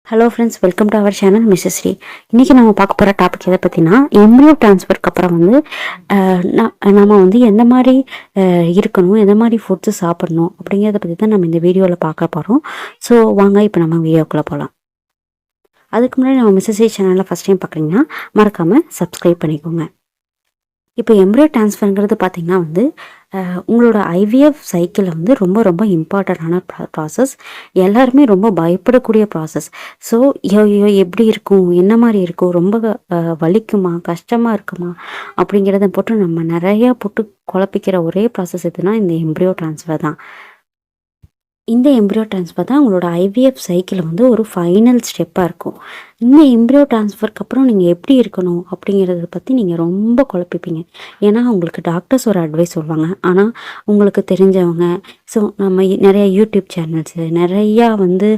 Hello friends, welcome to our channel Mrs Sri. இன்றைக்கி நம்ம பார்க்க போகிற டாபிக் எதை பற்றினா, எம்ப்ரியோ ட்ரான்ஸ்ஃபருக்கு அப்புறம் வந்து நம்ம வந்து எந்த மாதிரி இருக்கணும், எந்த மாதிரி ஃபுட்ஸு சாப்பிடணும் அப்படிங்கிறத பற்றி தான் நம்ம இந்த வீடியோவில் பார்க்க போகிறோம். ஸோ வாங்க இப்போ நம்ம வீடியோக்குள்ளே போகலாம். அதுக்கு முன்னாடி நம்ம மிஸ்ஸஸ் ஸ்ரீ சேனலில் ஃபஸ்ட் டைம் பார்க்குறீங்கன்னா மறக்காமல் சப்ஸ்கிரைப் பண்ணிக்கோங்க. இப்போ எம்ப்ரியோ ட்ரான்ஸ்ஃபருங்கிறது பார்த்திங்கன்னா வந்து உங்களோட ஐவிஎஃப் சைக்கிளில் வந்து ரொம்ப ரொம்ப இம்பார்ட்டண்ட்டான ப்ராசஸ். எல்லாருமே ரொம்ப பயப்படக்கூடிய ப்ராசஸ். ஸோ எப்படி இருக்கும், என்ன மாதிரி இருக்கும், ரொம்ப வலிக்குமா, கஷ்டமாக இருக்குமா அப்படிங்கிறத போட்டு நம்ம நிறையா போட்டு குழப்பிக்கிற ஒரே ப்ராசஸ் எதுனா இந்த எம்ப்ரியோ ட்ரான்ஸ்ஃபர் தான். இந்த எம்ப்ரியோ ட்ரான்ஸ்ஃபர் தான் உங்களோட ஐவிஎஃப் சைக்கிளில் வந்து ஒரு ஃபைனல் ஸ்டெப்பாக இருக்கும். இந்த எம்ப்ரியோ ட்ரான்ஸ்ஃபருக்கு அப்புறம் நீங்கள் எப்படி இருக்கணும் அப்படிங்கிறத பற்றி நீங்கள் ரொம்ப குழப்பிப்பீங்க. ஏன்னா உங்களுக்கு டாக்டர்ஸ் ஒரு அட்வைஸ் சொல்லுவாங்க, ஆனால் உங்களுக்கு தெரிஞ்சவங்க, ஸோ நம்ம நிறையா யூடியூப் சேனல்ஸு நிறையா வந்து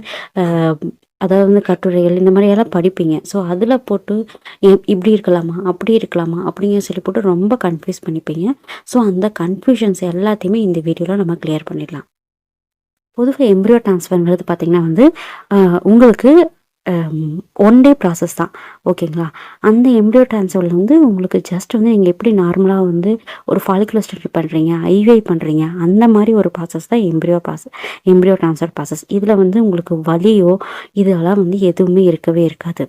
அதாவது வந்து கட்டுரைகள் இந்த மாதிரியெல்லாம் படிப்பீங்க. ஸோ அதில் போட்டு இப்படி இருக்கலாமா, அப்படி இருக்கலாமா அப்படிங்கிற சொல்லி போட்டு ரொம்ப கன்ஃபியூஸ் பண்ணிப்பீங்க. ஸோ அந்த கன்ஃபியூஷன்ஸ் எல்லாத்தையுமே இந்த வீடியோவில் நம்ம கிளியர் பண்ணிடலாம். பொதுவாக எம்ப்ரியோ ட்ரான்ஸ்ஃபர்ங்கிறது பார்த்திங்கன்னா வந்து உங்களுக்கு 1 டே ப்ராசஸ் தான், ஓகேங்களா? அந்த எம்ப்ரியோ ட்ரான்ஸ்ஃபரில் வந்து உங்களுக்கு ஜஸ்ட் வந்து நீங்கள் எப்படி நார்மலாக வந்து ஒரு ஃபாலிகுலர் ஸ்டடி பண்ணுறீங்க, ஐவிஐ பண்ணுறீங்க, அந்த மாதிரி ஒரு ப்ராசஸ் தான் எம்ப்ரியோ ட்ரான்ஸ்ஃபர் ப்ராசஸ். இதில் வந்து உங்களுக்கு வலியோ இதெல்லாம் வந்து எதுவுமே இருக்கவே இருக்காது.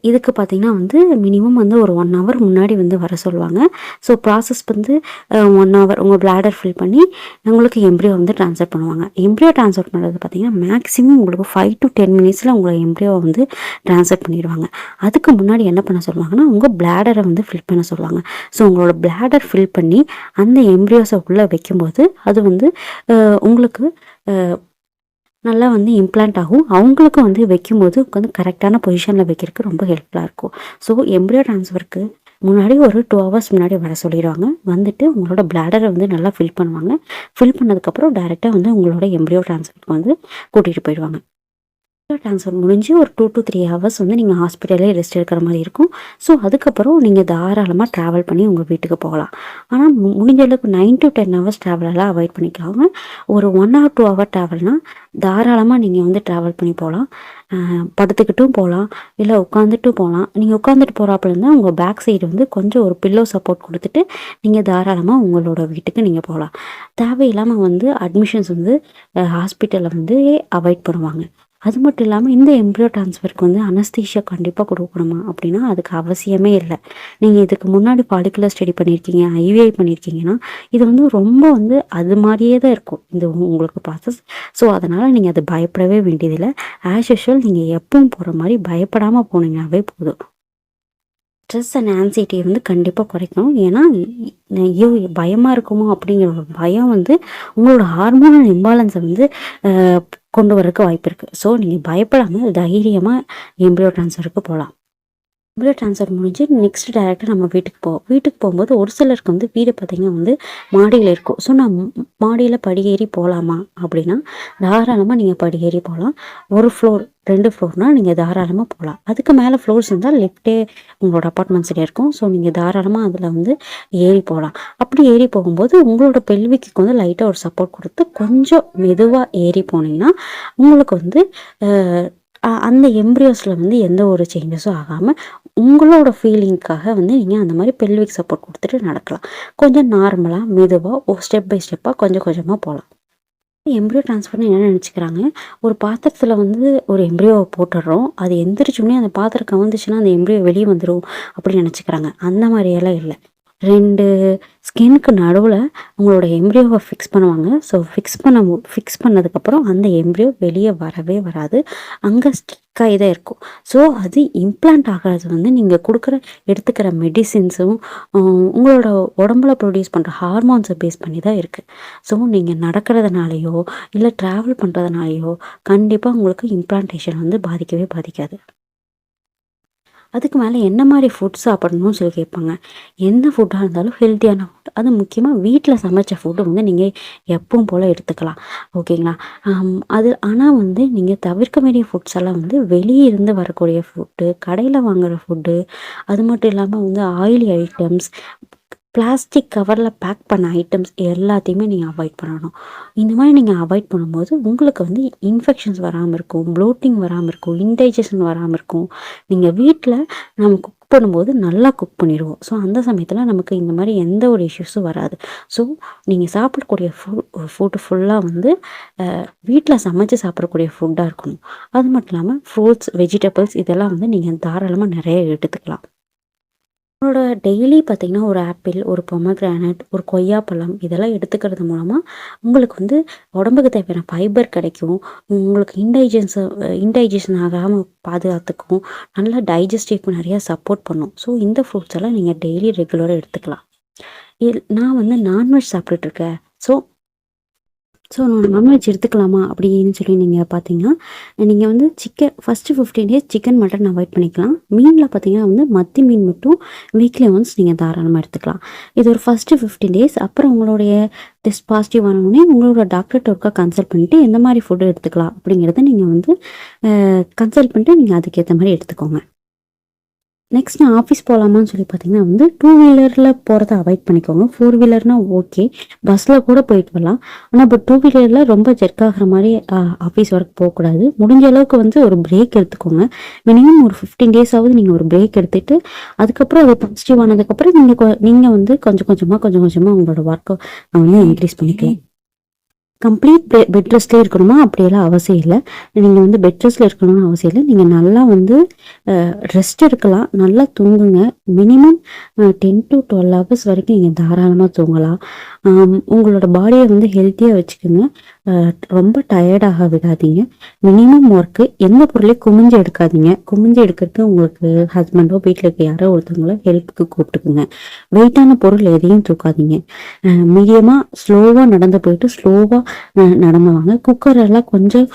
இதுக்கு பார்த்திங்கன்னா வந்து மினிமம் வந்து ஒரு 1 ஹவர் முன்னாடி வந்து வர சொல்லுவாங்க. ஸோ ப்ராசஸ் வந்து 1 ஹவர் உங்கள் பிளாடர் ஃபில் பண்ணி உங்களுக்கு எம்ப்ரியோ வந்து ட்ரான்ஸ்ஃபர் பண்ணுவாங்க. எம்ப்ரியோ ட்ரான்ஸ்ஃபர் பண்ணுறது பார்த்திங்கன்னா மேக்ஸிமம் உங்களுக்கு 5 to 10 மினிட்ஸில் உங்களை எம்ப்ரியோ வந்து ட்ரான்ஸ்ஃபர் பண்ணிடுவாங்க. அதுக்கு முன்னாடி என்ன பண்ண சொல்லுவாங்கன்னா உங்கள் பிளாடரை வந்து ஃபில் பண்ண சொல்லுவாங்க. ஸோ உங்களோட பிளாடர் ஃபில் பண்ணி அந்த எம்ப்ரியோஸை உள்ளே வைக்கும்போது அது வந்து உங்களுக்கு நல்லா வந்து இம்ப்ளான்ட் ஆகும். அவங்களுக்கும் வந்து வைக்கும்போது வந்து கரெக்டான பொசிஷனில் வைக்கிறதுக்கு ரொம்ப ஹெல்ப்ஃபுல்லாக இருக்கும். ஸோ எம்ப்ரியோ ட்ரான்ஸ்ஃபருக்கு முன்னாடி ஒரு 2 ஹவர்ஸ் முன்னாடி வர சொல்லிடுவாங்க. வந்துட்டு உங்களோட பிளாடரை வந்து நல்லா ஃபில் பண்ணுவாங்க. ஃபில் பண்ணதுக்கப்புறம் டைரெக்டாக வந்து உங்களோட எம்ப்ரியோ ட்ரான்ஸ்ஃபருக்கு வந்து கூட்டிகிட்டு போயிடுவாங்க. ட்ரான்ஸ்ஃபர் முடிஞ்சு ஒரு 2 to 3 ஹவர்ஸ் வந்து நீங்கள் ஹாஸ்பிட்டலே ரெஸ்ட் எடுக்கிற மாதிரி இருக்கும். ஸோ அதுக்கப்புறம் நீங்கள் தாராளமாக ட்ராவல் பண்ணி உங்கள் வீட்டுக்கு போகலாம். ஆனால் முடிஞ்ச அளவுக்கு 9 to 10 ஹவர்ஸ் ட்ராவலெல்லாம் அவாய்ட் பண்ணிக்காம ஒரு 1 or 2 ஹவர் ட்ராவல்னால் தாராளமாக நீங்கள் வந்து ட்ராவல் பண்ணி போகலாம். படுத்துக்கிட்டும் போகலாம், இல்லை உட்காந்துட்டும் போகலாம். நீங்கள் உட்காந்துட்டு போகிறாப்புல இருந்தால் உங்கள் பேக் சைடு வந்து கொஞ்சம் ஒரு பில்லோ சப்போர்ட் கொடுத்துட்டு நீங்கள் தாராளமாக உங்களோட வீட்டுக்கு நீங்கள் போகலாம். தேவையில்லாமல் வந்து அட்மிஷன்ஸ் வந்து ஹாஸ்பிட்டலில் வந்து அவாய்ட் பண்ணுவாங்க. அது மட்டும் இல்லாமல் இந்த எம்ப்ரியோ ட்ரான்ஸ்ஃபருக்கு வந்து அனஸ்தீஷியா கண்டிப்பாக கொடுக்கணுமா அப்படின்னா அதுக்கு அவசியமே இல்லை. நீங்கள் இதுக்கு முன்னாடி ஃபாலிகுலர் ஸ்டடி பண்ணியிருக்கீங்க, ஐவிஐ பண்ணியிருக்கீங்கன்னா இது வந்து ரொம்ப வந்து அது மாதிரியே தான் இருக்கும் இந்த உங்களுக்கு ப்ராசஸ். ஸோ அதனால் நீங்கள் அது பயப்படவே வேண்டியதில்லை. ஆஸ் யூஷுவல் நீங்கள் எப்பவும் போகிற மாதிரி பயப்படாமல் போனீங்கன்னாவே போதும். ஸ்ட்ரெஸ் அண்ட் ஆன்சைட்டியை வந்து கண்டிப்பாக குறைக்கணும். ஏன்னா ஐயோ பயமாக இருக்குமோ அப்படிங்கிற ஒரு பயம் வந்து உங்களோட ஹார்மோனல் இம்பாலன்ஸை வந்து கொண்டு வரக்கு வாய்ப்பு இருக்குது. ஸோ நீங்கள் பயப்படாமல் தைரியமாக எம்ப்ரியோ ட்ரான்ஸ்ஃபருக்கு போகலாம். எம்ப்ரியோ ட்ரான்ஸ்ஃபர் முடிஞ்சு நெக்ஸ்ட் டேரெக்டாக நம்ம வீட்டுக்கு போகும்போது ஒரு சிலருக்கு வந்து வீடு பார்த்திங்கன்னா வந்து மாடியில் இருக்கும். ஸோ நான் மாடியில் படியேறி போகலாமா அப்படின்னா தாராளமாக நீங்கள் படியேறி போகலாம். ஒரு ஃப்ளோர் 2 ஃப்ளோர்னால் நீங்கள் தாராளமாக போகலாம். அதுக்கு மேலே ஃப்ளோர்ஸ் இருந்தால் லிஃப்டே உங்களோட அப்பார்ட்மெண்ட்ஸ்லேயே இருக்கும். ஸோ நீங்கள் தாராளமாக அதில் வந்து ஏறி போகலாம். அப்படி ஏறி போகும்போது உங்களோட பெல்விக்கு வந்து லைட்டாக ஒரு சப்போர்ட் கொடுத்து கொஞ்சம் மெதுவாக ஏறி போனீங்கன்னா உங்களுக்கு வந்து அந்த எம்ப்ரியோஸில் வந்து எந்த ஒரு சேஞ்சஸும் ஆகாமல் உங்களோட ஃபீலிங்க்காக வந்து நீங்கள் அந்த மாதிரி பெல்விக் சப்போர்ட் கொடுத்துட்டு நடக்கலாம். கொஞ்சம் நார்மலாக மெதுவாக ஸ்டெப் பை ஸ்டெப்பாக கொஞ்சம் கொஞ்சமாக போகலாம். எம்ப்ரியோ ட்ரான்ஸ்ஃபர்னு என்ன நினச்சிக்கிறாங்க, ஒரு பாத்திரத்தில் வந்து ஒரு எம்ப்ரியோவை போட்டுடுறோம், அது எந்திரிச்சோடனே அந்த பாத்திரம் கவுந்துச்சுன்னா அந்த எம்ப்ரியோ வெளியே வந்துடும் அப்படின்னு நினச்சிக்கிறாங்க. அந்த மாதிரியெல்லாம் இல்லை. 2 ஸ்கின்னுக்கு நடுவில் உங்களோட எம்ப்ரியோவை ஃபிக்ஸ் பண்ணுவாங்க. ஸோ ஃபிக்ஸ் பண்ணதுக்கப்புறம் அந்த எம்ப்ரியோ வெளியே வரவே வராது, அங்கே ஸ்டிக்காகி தான் இருக்கும். ஸோ அது இம்ப்ளான்ட் ஆகிறது வந்து நீங்கள் எடுத்துக்கிற மெடிசின்ஸும் உங்களோட உடம்புல ப்ரொடியூஸ் பண்ணுற ஹார்மோன்ஸை பேஸ் பண்ணி தான் இருக்குது. ஸோ நீங்கள் நடக்கிறதுனாலையோ இல்லை ட்ராவல் பண்ணுறதுனாலையோ கண்டிப்பாக உங்களுக்கு இம்ப்ளான்டேஷன் வந்து பாதிக்கவே பாதிக்காது. அதுக்கு மேலே என்ன மாதிரி ஃபுட் சாப்பிடணும்னு சொல்லி கேட்பாங்க. எந்த ஃபுட்டாக இருந்தாலும் ஹெல்த்தியான ஃபுட், அது முக்கியமாக வீட்டில் சமைச்ச ஃபுட்டு வந்து நீங்கள் எப்பவும் போல் எடுத்துக்கலாம், ஓகேங்களா? ஆனால் வந்து நீங்கள் தவிர்க்க வேண்டிய ஃபுட்ஸ் எல்லாம் வந்து வெளியே இருந்து வரக்கூடிய ஃபுட்டு, கடையில் வாங்குகிற ஃபுட்டு, அது மட்டும் இல்லாமல் வந்து ஆயிலி ஐட்டம்ஸ், பிளாஸ்டிக் கவரில் பேக் பண்ண ஐட்டம்ஸ் எல்லாத்தையுமே நீங்கள் அவாய்ட் பண்ணணும். இந்த மாதிரி நீங்கள் அவாய்ட் பண்ணும்போது உங்களுக்கு வந்து இன்ஃபெக்ஷன்ஸ் வராமல் இருக்கும், ப்ளோட்டிங் வராமல் இருக்கும், இன்டைஜஷன் வராமல் இருக்கும். நீங்கள் வீட்டில் நம்ம குக் பண்ணும்போது நல்லா குக் பண்ணிடுவோம். ஸோ அந்த சமயத்தில் நமக்கு இந்த மாதிரி எந்த ஒரு இஷ்யூஸும் வராது. ஸோ நீங்கள் சாப்பிடக்கூடிய ஃபுட்டு ஃபுல்லாக வந்து வீட்டில் சமைச்சு சாப்பிடக்கூடிய ஃபுட்டாக இருக்கணும். அது மட்டும் இல்லாமல் ஃப்ரூட்ஸ், வெஜிடபிள்ஸ் இதெல்லாம் வந்து நீங்கள் தாராளமாக நிறைய எடுத்துக்கலாம். உங்களோட டெய்லி பார்த்தீங்கன்னா ஒரு ஆப்பிள், ஒரு பொமக்ரானட், ஒரு கொய்யாப்பழம் இதெல்லாம் எடுத்துக்கிறது மூலமாக உங்களுக்கு வந்து உடம்புக்கு தேவையான ஃபைபர் கிடைக்கும். உங்களுக்கு இன்டைஜஷன் ஆகாமல் பாதுகாத்துக்கும். நல்லா டைஜஸ்டிவ்க்கு நிறையா சப்போர்ட் பண்ணும். ஸோ இந்த ஃப்ரூட்ஸ் எல்லாம் நீங்கள் டெய்லி ரெகுலராக எடுத்துக்கலாம். நான் வந்து நான்வெஜ் சாப்பிட்டுட்ருக்கேன். நான் நான்வெஜ் எடுத்துக்கலாமா அப்படின்னு சொல்லி நீங்கள் பார்த்தீங்கன்னா, நீங்கள் வந்து first 15 days chicken, mutton avoid பண்ணிக்கலாம். மீனில் பார்த்தீங்கன்னா வந்து மத்தி மீன் மட்டும் வீக்லி ஒன்ஸ் நீங்கள் தாராளமாக எடுத்துக்கலாம். இது ஒரு ஃபஸ்ட்டு 15 டேஸ். அப்புறம் உங்களுடைய டெஸ்ட் பாசிட்டிவ் ஆனோடனே உங்களோட டாக்டர்கிட்ட ஒருக்கா கன்சல்ட் பண்ணிவிட்டு எந்த மாதிரி ஃபுட்டு எடுத்துக்கலாம் அப்படிங்கிறத நீங்கள் வந்து கன்சல்ட் பண்ணிட்டு நீங்கள் அதுக்கேற்ற மாதிரி எடுத்துக்கோங்க. நெக்ஸ்ட் நான் ஆஃபீஸ் போகலாமான்னு சொல்லி பார்த்தீங்கன்னா வந்து 2 வீலரில் போகிறத அவாய்ட் பண்ணிக்கோங்க. 4 வீலர்னால் ஓகே, பஸ்ஸில் கூட போயிட்டு வரலாம். ஆனால் இப்போ 2 வீலரில் ரொம்ப ஜெர்க்காகிற மாதிரி ஆஃபீஸ் ஒர்க் போகக்கூடாது. முடிஞ்ச அளவுக்கு வந்து ஒரு பிரேக் எடுத்துக்கோங்க. மினிமம் ஒரு 15 டேஸாவது நீங்கள் ஒரு பிரேக் எடுத்துகிட்டு அதுக்கப்புறம் அது பாசிட்டிவ் ஆனதுக்கப்புறம் நீங்கள் வந்து கொஞ்சம் கொஞ்சமாக உங்களோட ஒர்க்கை வந்து இன்க்ரீஸ் பண்ணிக்கலாம். கம்ப்ளீட் பெட் ரெஸ்ட்லேயே இருக்கணுமா அப்படியெல்லாம் அவசியம் இல்லை. நீங்கள் வந்து பெட் ரெஸ்ட்டில் இருக்கணும்னு அவசியம் இல்லை. நீங்கள் நல்லா வந்து ரெஸ்ட் எடுக்கலாம், நல்லா தூங்குங்க. மினிமம் 10 to 12 ஹவர்ஸ் வரைக்கும் நீங்கள் தாராளமாக தூங்கலாம். உங்களோட பாடியை வந்து ஹெல்த்தியாக வச்சுக்கோங்க. ரொம்ப டயர்டாக விடாதீங்க. மினிமம் ஒர்க்கு, எந்த பொருளையும் குமிஞ்சு எடுக்காதீங்க. குமிஞ்சு எடுக்கிறதுக்கு உங்களுக்கு ஹஸ்பண்டோ வீட்டில் இருக்க யாரோ ஒருத்தவங்கள ஹெல்ப்புக்கு கூப்பிட்டுக்குங்க. வெயிட்டான பொருள் எதையும் தூக்காதீங்க. மீடியமாக ஸ்லோவாக நடந்து போயிட்டு ஸ்லோவாக நடந்து வாங்க. குக்கரெல்லாம் கொஞ்சம்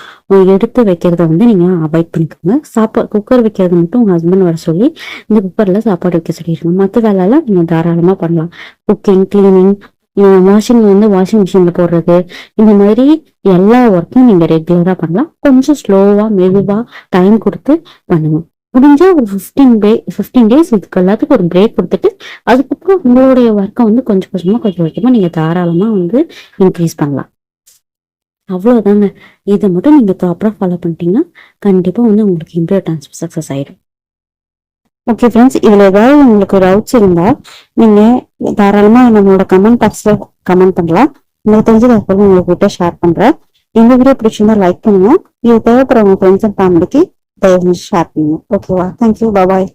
எடுத்து வைக்கிறத வந்து நீங்கள் அவாய்ட் பண்ணிக்கோங்க. குக்கர் வைக்கிறது மட்டும் உங்கள் ஹஸ்பண்ட் வர சொல்லி இந்த குக்கரில் சாப்பாடு வைக்க சொல்லிடுங்க. மற்ற வேலையெல்லாம் நீங்கள் தாராளமாக பண்ணலாம். குக்கிங், கிளீனிங், வாஷிங் மிஷினில் போடுறது, இந்த மாதிரி எல்லா ஒர்க்கும் நீங்கள் ரெகுலராக பண்ணலாம். கொஞ்சம் ஸ்லோவாக மெதுவாக டைம் கொடுத்து பண்ணுங்க. முடிஞ்சா ஒரு 15 டேஸ் இதுக்கு எல்லாத்துக்கும் ஒரு பிரேக் கொடுத்துட்டு அதுக்கப்புறம் உங்களுடைய ஒர்க்கை வந்து கொஞ்சம் கொஞ்சமாக நீங்கள் தாராளமாக வந்து இன்க்ரீஸ் பண்ணலாம். அவ்வளோதாங்க. இதை மட்டும் நீங்கள் ப்ராப்பராக ஃபாலோ பண்ணிட்டீங்கன்னா கண்டிப்பாக வந்து உங்களுக்கு இம்ப்ரூவ் ட்ரான்ஸ்ஃபர் சக்ஸஸ் ஆகிடும். ஓகே ஃப்ரெண்ட்ஸ், இதில் ஏதாவது உங்களுக்கு டவுட்ஸ் இருந்தால் நீங்கள் தாராளமாக நம்மளோட கமெண்ட் பாக்ஸில் கமெண்ட் பண்ணலாம். உங்களுக்கு தெரிஞ்சது அப்புறம் உங்ககிட்ட ஷேர் பண்ணுறேன். இந்த வீடியோ பிடிச்சிருந்தா லைக் பண்ணுங்க. இது தேவைப்படுற உங்கள் ஃப்ரெண்ட்ஸ் அண்ட் ஃபேமிலிக்கு தயவு செஞ்சு ஷேர் பண்ணுங்க. ஓகேவா? தேங்க்யூ, பாய்.